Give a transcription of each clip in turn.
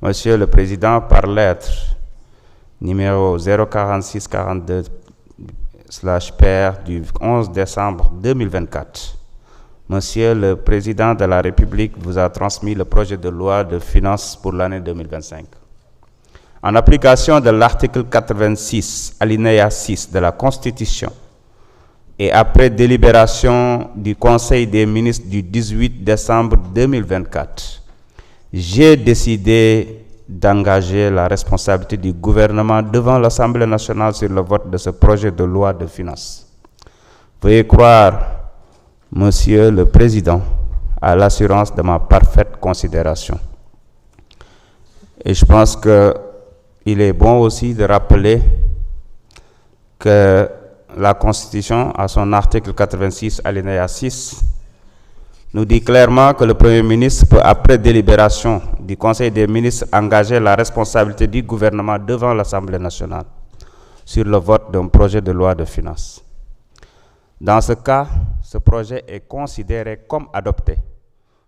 Monsieur le Président, par lettre numéro 04642/PR du 11 décembre 2024, Monsieur le Président de la République vous a transmis le projet de loi de finances pour l'année 2025. En application de l'article 86, alinéa 6 de la Constitution, et après délibération du Conseil des ministres du 18 décembre 2024, j'ai décidé d'engager la responsabilité du gouvernement devant l'Assemblée nationale sur le vote de ce projet de loi de finances. Veuillez croire, Monsieur le Président, à l'assurance de ma parfaite considération. Et je pense qu'il est bon aussi de rappeler que la Constitution, à son article 86, alinéa 6, nous dit clairement que le Premier ministre peut, après délibération du Conseil des ministres, engager la responsabilité du gouvernement devant l'Assemblée nationale sur le vote d'un projet de loi de finances. Dans ce cas, ce projet est considéré comme adopté,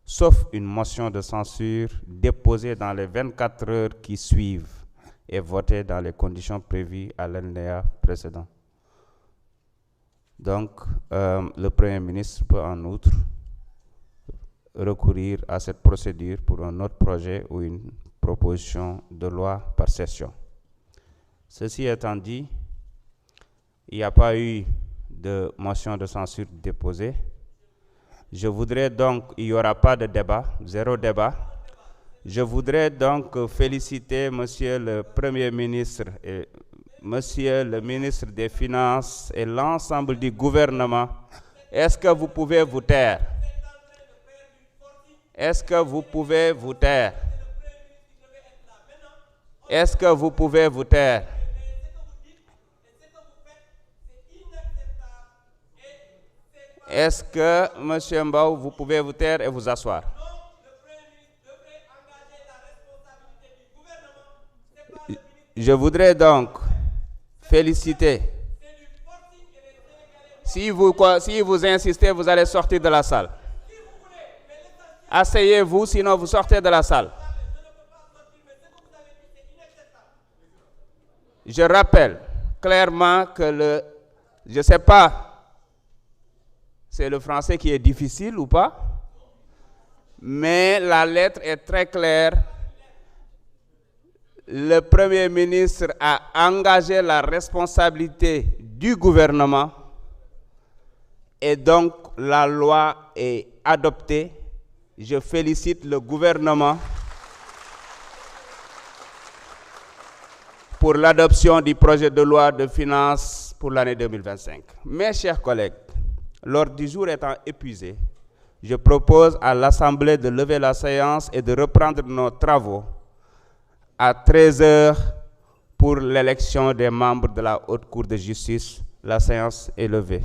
sauf une motion de censure déposée dans les 24 heures qui suivent et votée dans les conditions prévues à l'alinéa précédent. Donc, le Premier ministre peut en outre recourir à cette procédure pour un autre projet ou une proposition de loi par session. Ceci étant dit, il n'y a pas eu de motion de censure déposée. Je voudrais donc, il n'y aura pas de débat, zéro débat. Je voudrais donc féliciter Monsieur le Premier ministre et Monsieur le ministre des Finances et l'ensemble du gouvernement. Est-ce que vous pouvez vous taire? Est-ce que vous pouvez vous taire? Est-ce que vous pouvez vous taire? Est-ce que, M. Mbaou, vous pouvez vous taire et vous asseoir? Je voudrais donc féliciter. Si vous insistez, vous allez sortir de la salle. Asseyez-vous, sinon vous sortez de la salle. Je rappelle clairement que je ne sais pas, c'est le français qui est difficile ou pas, mais la lettre est très claire. Le Premier ministre a engagé la responsabilité du gouvernement et donc la loi est adoptée. Je félicite le gouvernement pour l'adoption du projet de loi de finances pour l'année 2025. Mes chers collègues, l'ordre du jour étant épuisé, je propose à l'Assemblée de lever la séance et de reprendre nos travaux à 13 h pour l'élection des membres de la Haute Cour de justice. La séance est levée.